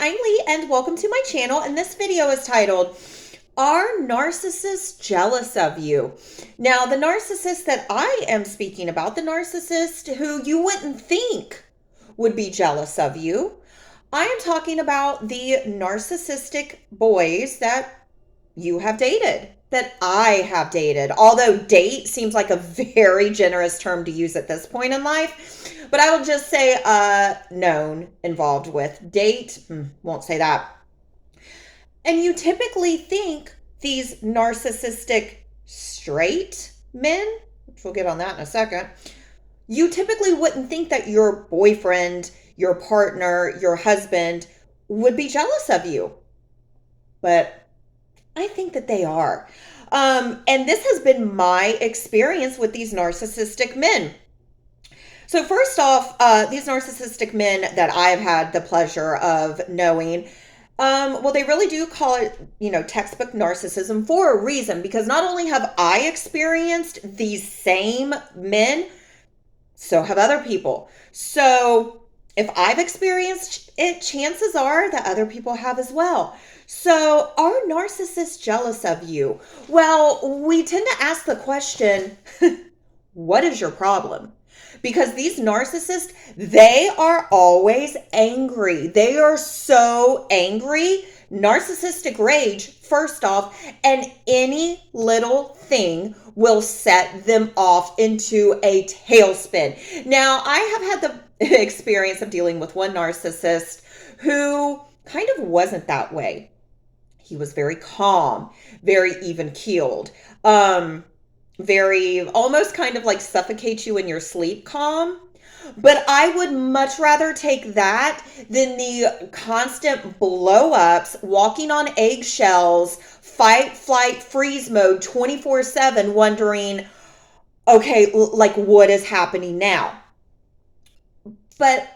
kindly and welcome to my channel. And this video is titled, Are Narcissists Jealous of You? Now, the narcissist that I am speaking about, the narcissist who you wouldn't think would be jealous of you, I am talking about the narcissistic boys that you have dated, that I have dated. Although date seems like a very generous term to use at this point in life, but I will just say known, involved with. Date, won't say that. And you typically think these narcissistic straight men, which we'll get on that in a second, you typically wouldn't think that your boyfriend, your partner, your husband would be jealous of you. But I think that they are. And this has been my experience with these narcissistic men. So first off, these narcissistic men that I've had the pleasure of knowing, well, they really do call it, textbook narcissism for a reason, because not only have I experienced these same men, so have other people. So if I've experienced it, chances are that other people have as well. So are narcissists jealous of you? Well, we tend to ask the question, what is your problem? Because these narcissists, they are always angry. They are so angry. Narcissistic rage, first off, and any little thing will set them off into a tailspin. Now, I have had the experience of dealing with one narcissist who kind of wasn't that way. He was very calm, very even-keeled, very almost kind of like suffocate you in your sleep calm. But I would much rather take that than the constant blow-ups, walking on eggshells, fight, flight, freeze mode 24/7, wondering, okay, like what is happening now? But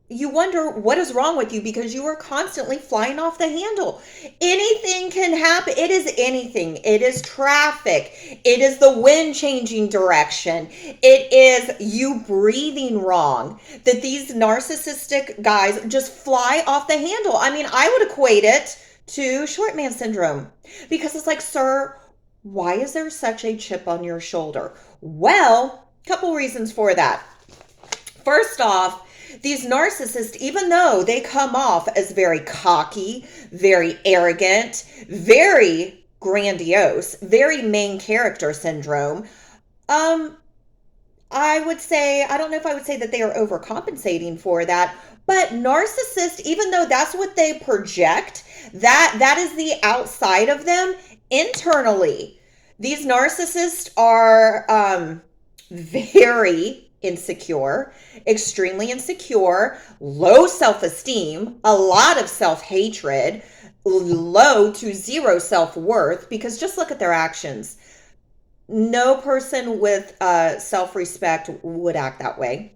you wonder what is wrong with you because you are constantly flying off the handle. Anything can happen. It is anything. It is traffic. It is the wind changing direction. It is you breathing wrong. That these narcissistic guys just fly off the handle. I mean, I would equate it to short man syndrome because it's like, sir, why is there such a chip on your shoulder? Well, a couple reasons for that. First off, these narcissists, even though they come off as very cocky, very arrogant, very grandiose, very main character syndrome, I would say, I don't know if I would say that they are overcompensating for that, but narcissists, even though that's what they project, that is the outside of them, internally, these narcissists are very insecure, extremely insecure, low self-esteem, a lot of self-hatred, low to zero self-worth, because just look at their actions. No person with self-respect would act that way.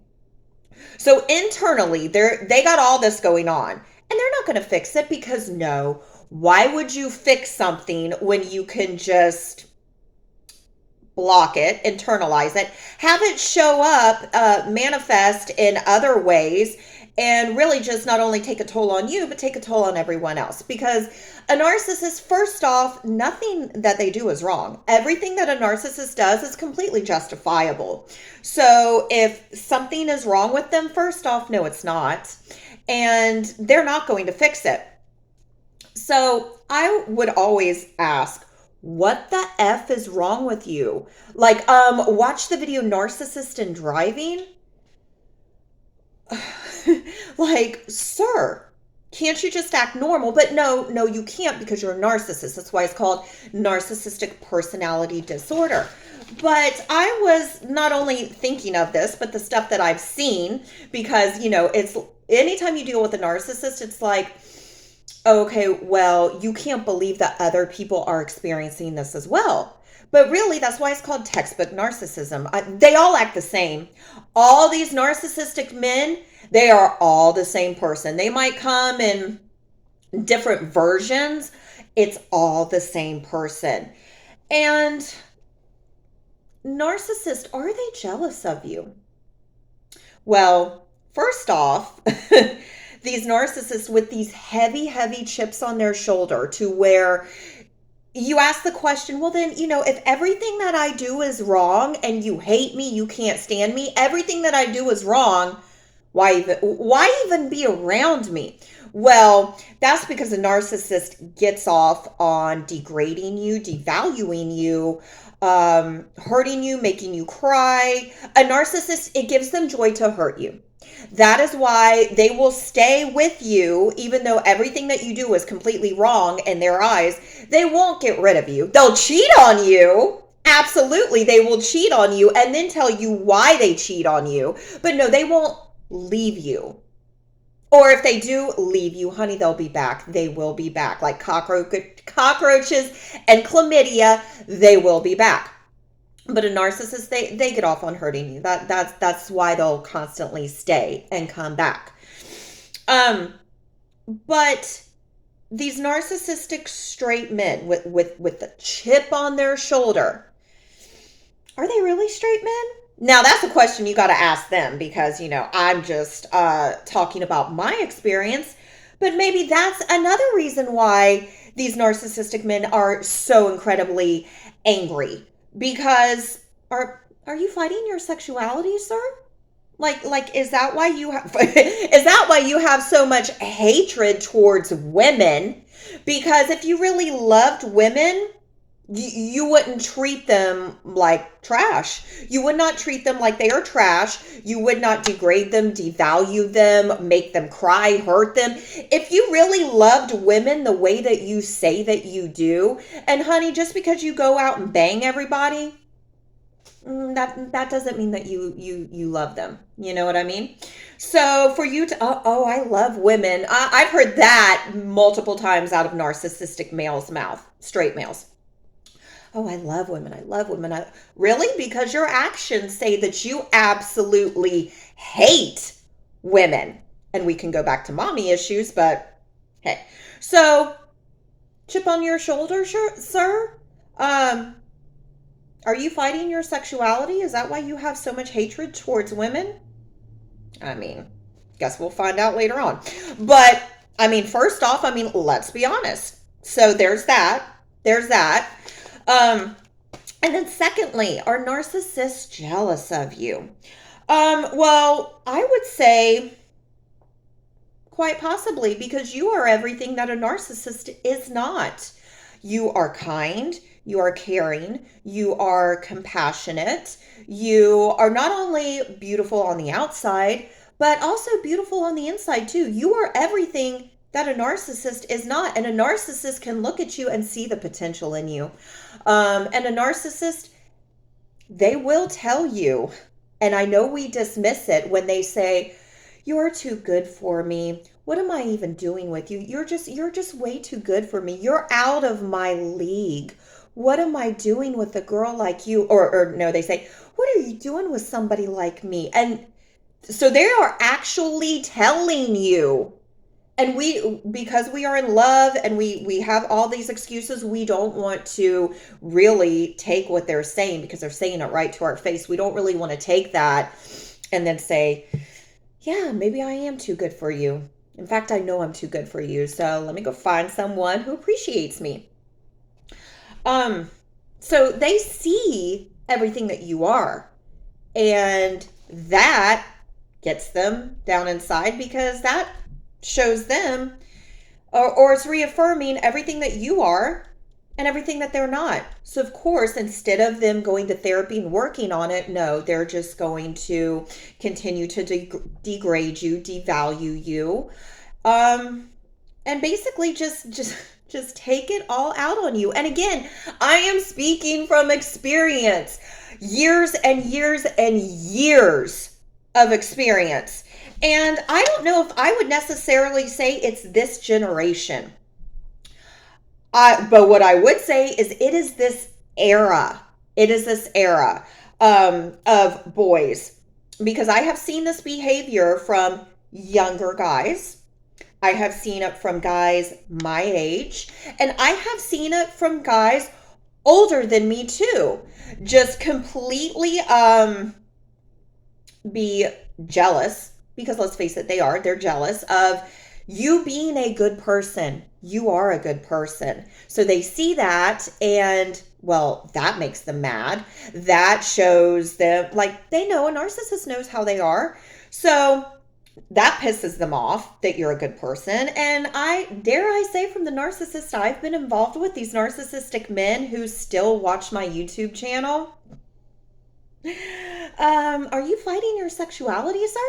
So internally, they got all this going on, and they're not going to fix it because no, why would you fix something when you can just block it, internalize it, have it show up, manifest in other ways, and really just not only take a toll on you, but take a toll on everyone else. Because a narcissist, first off, nothing that they do is wrong. Everything that a narcissist does is completely justifiable. So if something is wrong with them, first off, no, it's not. And they're not going to fix it. So I would always ask, what the F is wrong with you? Like, watch the video Narcissist and Driving. Like, sir, can't you just act normal? But no, you can't because you're a narcissist. That's why it's called narcissistic personality disorder. But I was not only thinking of this, but the stuff that I've seen, because, it's anytime you deal with a narcissist, it's like, okay, well, you can't believe that other people are experiencing this as well. But really, that's why it's called textbook narcissism. They all act the same. All these narcissistic men, they are all the same person. They might come in different versions. It's all the same person. And narcissists, are they jealous of you? Well, first off, these narcissists with these heavy, heavy chips on their shoulder, to where you ask the question, well, then, if everything that I do is wrong and you hate me, you can't stand me, everything that I do is wrong, why even be around me? Well, that's because a narcissist gets off on degrading you, devaluing you, hurting you, making you cry. A narcissist, it gives them joy to hurt you. That is why they will stay with you, even though everything that you do is completely wrong in their eyes. They won't get rid of you. They'll cheat on you. Absolutely, they will cheat on you and then tell you why they cheat on you. But no, they won't leave you. Or if they do leave you, honey, they'll be back. They will be back. Like cockroaches and chlamydia, they will be back. But a narcissist, they get off on hurting you. That's why they'll constantly stay and come back. But these narcissistic straight men with the chip on their shoulder, are they really straight men? Now, that's a question you got to ask them, because, I'm just talking about my experience. But maybe that's another reason why these narcissistic men are so incredibly angry. Because are you fighting your sexuality, sir? Like is that why you have so much hatred towards women? Because if you really loved women, you wouldn't treat them like trash. You would not treat them like they are trash. You would not degrade them, devalue them, make them cry, hurt them. If you really loved women the way that you say that you do, and honey, just because you go out and bang everybody, that doesn't mean that you love them. You know what I mean? So for you to, I love women. I've heard that multiple times out of narcissistic males' mouth, straight males. Oh, I love women. I love women. Really? Because your actions say that you absolutely hate women. And we can go back to mommy issues, but hey. So, chip on your shoulder, sir? Are you fighting your sexuality? Is that why you have so much hatred towards women? I mean, guess we'll find out later on. But, first off, let's be honest. So there's that. And then secondly, are narcissists jealous of you? Well, I would say quite possibly, because you are everything that a narcissist is not. You are kind, you are caring, you are compassionate, you are not only beautiful on the outside, but also beautiful on the inside too. You are everything that a narcissist is not. And a narcissist can look at you and see the potential in you. And a narcissist, they will tell you, and I know we dismiss it when they say, you're too good for me. What am I even doing with you? You're just way too good for me. You're out of my league. What am I doing with a girl like you? Or no, they say, what are you doing with somebody like me? And so they are actually telling you. And because we are in love and we have all these excuses, we don't want to really take what they're saying, because they're saying it right to our face. We don't really want to take that and then say, yeah, maybe I am too good for you. In fact, I know I'm too good for you. So let me go find someone who appreciates me. So they see everything that you are, and that gets them down inside, because that shows them, or it's reaffirming everything that you are and everything that they're not. So of course, instead of them going to therapy and working on it, no, they're just going to continue to degrade you, devalue you, and basically just take it all out on you. And again, I am speaking from experience, years and years and years of experience. And I don't know if I would necessarily say it's this generation. But what I would say is it is this era. It is this era of boys. Because I have seen this behavior from younger guys. I have seen it from guys my age. And I have seen it from guys older than me too. Just completely be jealous because let's face it, they're jealous of you being a good person. You are a good person. So they see that and, well, that makes them mad. That shows them, like, they know, a narcissist knows how they are. So that pisses them off that you're a good person. And dare I say, from the narcissist I've been involved with, these narcissistic men who still watch my YouTube channel, are you fighting your sexuality, sir?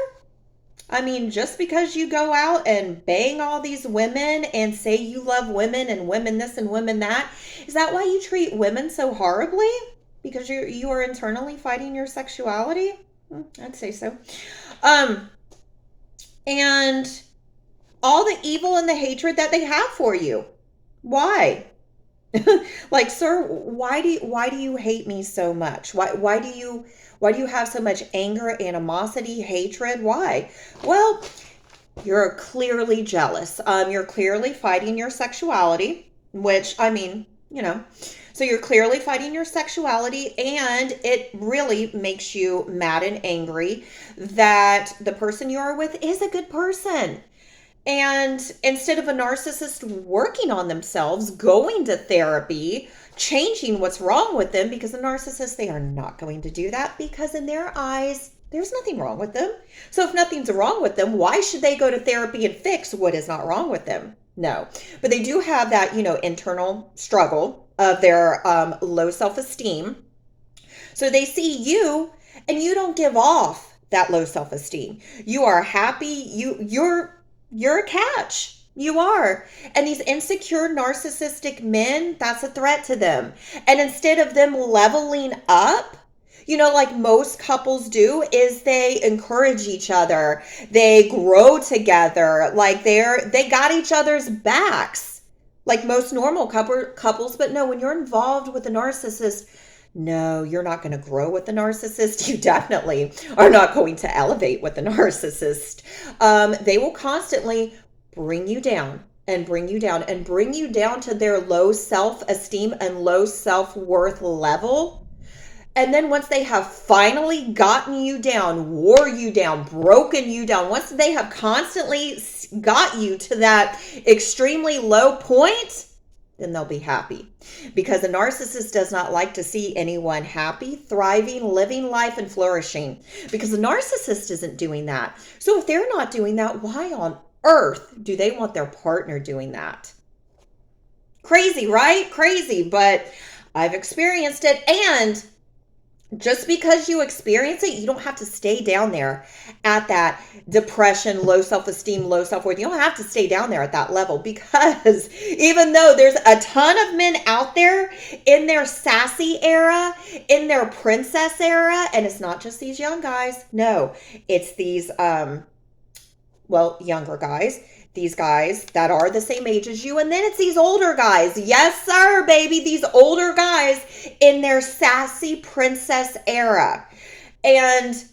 I mean, just because you go out and bang all these women and say you love women and women this and women that, is that why you treat women so horribly? Because you are internally fighting your sexuality? I'd say so. And all the evil and the hatred that they have for you. Why? Like, sir, why do you hate me so much? Why do you have so much anger, animosity, hatred? Why? Well, you're clearly jealous. You're clearly fighting your sexuality, which, I mean, so you're clearly fighting your sexuality, and it really makes you mad and angry that the person you are with is a good person. And instead of a narcissist working on themselves, going to therapy, changing what's wrong with them, because a narcissist, they are not going to do that, because in their eyes, there's nothing wrong with them. So if nothing's wrong with them, why should they go to therapy and fix what is not wrong with them? No. But they do have that, internal struggle of their low self-esteem. So they see you, and you don't give off that low self-esteem. You are happy. You're a catch. You are. And these insecure narcissistic men, that's a threat to them. And instead of them leveling up, like most couples do, is they encourage each other. They grow together. Like they got each other's backs, like most normal couples. But no, when you're involved with a narcissist, no, you're not going to grow with the narcissist. You definitely are not going to elevate with the narcissist. They will constantly bring you down and bring you down and bring you down to their low self-esteem and low self-worth level. And then once they have finally gotten you down, wore you down, broken you down, once they have constantly got you to that extremely low point, then they'll be happy. Because a narcissist does not like to see anyone happy, thriving, living life, and flourishing. Because the narcissist isn't doing that. So if they're not doing that, why on earth do they want their partner doing that? Crazy, right? Crazy, but I've experienced it. And just because you experience it, you don't have to stay down there at that depression, low self-esteem, low self-worth. You don't have to stay down there at that level, because even though there's a ton of men out there in their sassy era, in their princess era, and it's not just these young guys. No, it's these, younger guys. These guys that are the same age as you. And then it's these older guys. Yes, sir, baby. These older guys in their sassy princess era. And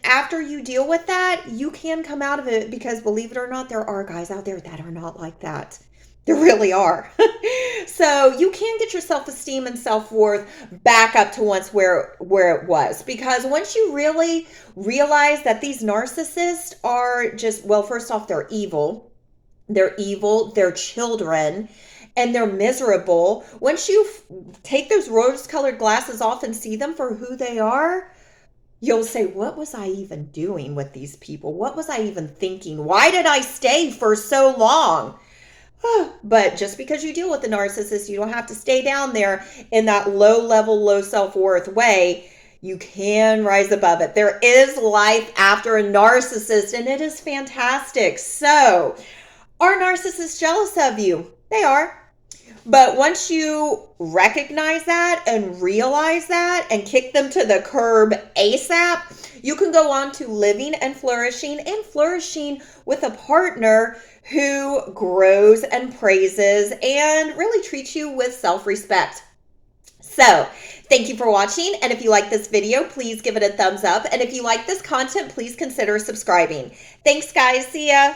after you deal with that, you can come out of it, because believe it or not, there are guys out there that are not like that. There really are. So you can get your self-esteem and self-worth back up to once where it was. Because once you really realize that these narcissists are just, well, first off, they're evil. They're evil. They're children. And they're miserable. Once you take those rose-colored glasses off and see them for who they are, you'll say, what was I even doing with these people? What was I even thinking? Why did I stay for so long? But just because you deal with the narcissist, you don't have to stay down there in that low level, low self-worth way. You can rise above it. There is life after a narcissist, and it is fantastic. So, are narcissists jealous of you? They are. But once you recognize that and realize that and kick them to the curb ASAP, you can go on to living and flourishing with a partner who grows and praises and really treats you with self-respect. So, thank you for watching. And if you like this video, please give it a thumbs up. And if you like this content, please consider subscribing. Thanks, guys. See ya.